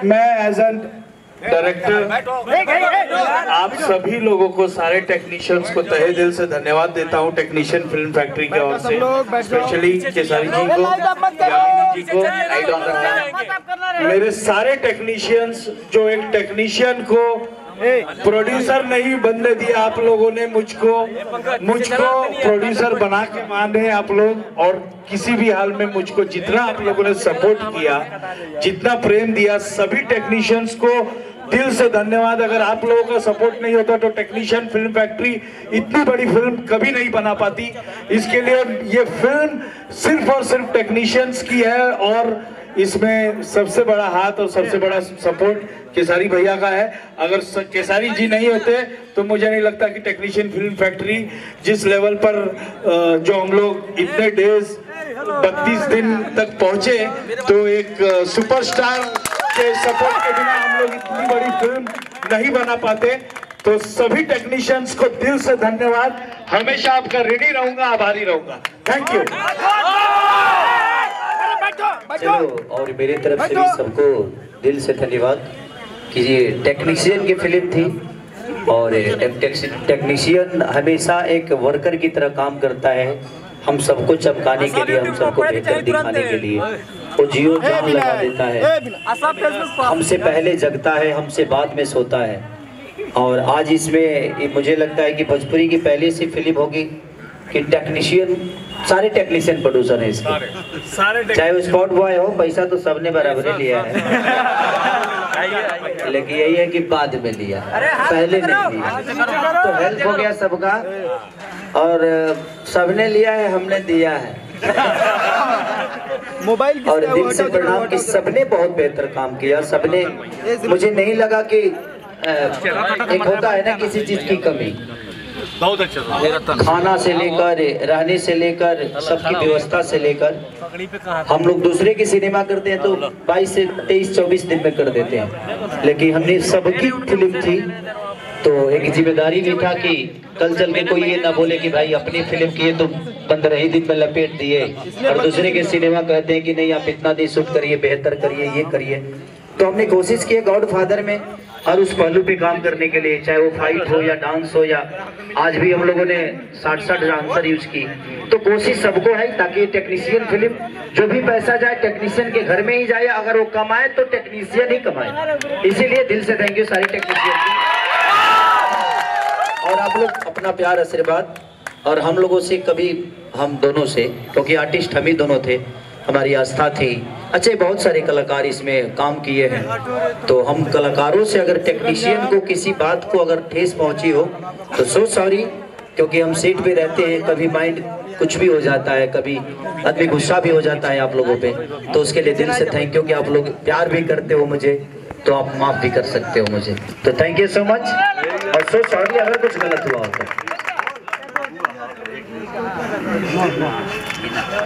मैं as an director आप सभी लोगों को, सारे टेक्नीशियंस को तहे दिल से धन्यवाद देता हूं। टेक्नीशियन फिल्म फैक्ट्री की ओर से स्पेशली केसारी जी को, यामिनी जी को, मेरे सारे टेक्नीशियंस, जो एक टेक्नीशियन को प्रोड्यूसर नहीं बनने दिया आप लोगों ने, मुझको प्रोड्यूसर बना के माने आप लोग, और किसी भी हाल में मुझको जितना आप लोगों ने सपोर्ट किया, जितना प्रेम दिया, सभी टेक्नीशियंस को दिल से धन्यवाद। अगर आप लोगों का सपोर्ट नहीं होता तो टेक्नीशियन फिल्म फैक्ट्री इतनी बड़ी फिल्म कभी नहीं बना पाती। इसके लिए ये फिल्म सिर्फ और सिर्फ टेक्नीशियंस की है, और इसमें सबसे बड़ा हाथ और सबसे बड़ा सपोर्ट केसारी भैया का है। अगर केसारी जी नहीं होते तो मुझे नहीं लगता कि टेक्नीशियन फिल्म फैक्ट्री जिस लेवल पर जो हम लोग इतने डेज 32 दिन तक पहुंचे, तो एक सुपरस्टार के सपोर्ट के बिना हम लोग इतनी बड़ी फिल्म नहीं बना पाते। तो सभी टेक्नीशियंस को दिल से धन्यवाद। हमेशा आपका रेडी रहूंगा, आभारी रहूंगा। Thank you. चलो, और मेरी तरफ से भी सबको दिल से धन्यवाद कि ये टेक्नीशियन की फिल्म थी, और टेक्नीशियन हमेशा एक वर्कर की तरह काम करता है, हम सबको चमकाने के लिए, हम सबको बेहतर दिखाने के लिए वो जियो जान लगा देता है। हमसे पहले जगता है, हमसे बाद में सोता है। और आज इसमें मुझे लगता है कि भोजपुरी की पहली सी फिल्म होगी कि टेक्नीशियन, सारे टेक्नीशियन प्रोड्यूसर हैं इसके, चाहे वो स्पॉट बॉय हो, पैसा तो सबने बराबर लिया है, लेकिन यही है कि बाद में लिया, पहले नहीं लिया। तो हेल्प हो गया सबका, और सबने लिया है, हमने दिया है। और दिल से प्रणाम कि सबने बहुत बेहतर काम किया। सबने, मुझे नहीं लगा कि एक होता है ना किसी चीज की कमी, बहुत अच्छा, खाना से लेकर, रहने से लेकर, सबकी व्यवस्था से लेकर। हम लोग दूसरे की सिनेमा करते हैं तो 22 से 23-24 दिन में कर देते हैं, लेकिन हमने सबकी फिल्म थी, तो एक जिम्मेदारी भी था कि कल चल के कोई ये ना बोले कि भाई अपनी फिल्म किए तो 15 ही दिन में लपेट दिए, और दूसरे के सिनेमा कहते हैं कि नहीं आप इतना दिन शूट करिए, बेहतर करिए, ये करिए। तो हमने कोशिश की गॉडफादर में और उस पहलू पे काम करने के लिए, चाहे वो फाइट हो या डांस हो, या आज भी हम लोगों ने 60 डांसर यूज की। तो कोशिश सबको है ताकि टेक्नीशियन फिल्म जो भी पैसा जाए टेक्नीशियन के घर में ही जाए, अगर वो कमाए तो टेक्नीशियन ही कमाए। इसीलिए दिल से थैंक यू सारे टेक्नीशियन की, और आप लोग अपना प्यार आशीर्वाद, और हम लोगों से कभी, हम दोनों से, क्योंकि आर्टिस्ट हम ही दोनों थे, हमारी आस्था थी। अच्छे बहुत सारे कलाकार इसमें काम किए हैं, तो हम कलाकारों से अगर टेक्नीशियन को किसी बात को अगर ठेस पहुंची हो तो सो सॉरी, क्योंकि हम सीट पे रहते हैं, कभी माइंड कुछ भी हो जाता है, कभी आदमी गुस्सा भी हो जाता है आप लोगों पे, तो उसके लिए दिल से थैंक यू कि आप लोग प्यार भी करते हो मुझे, तो आप माफ भी कर सकते हो मुझे, तो थैंक यू सो मच। और सो सॉरी अगर कुछ गलत हुआ होता।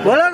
बोलो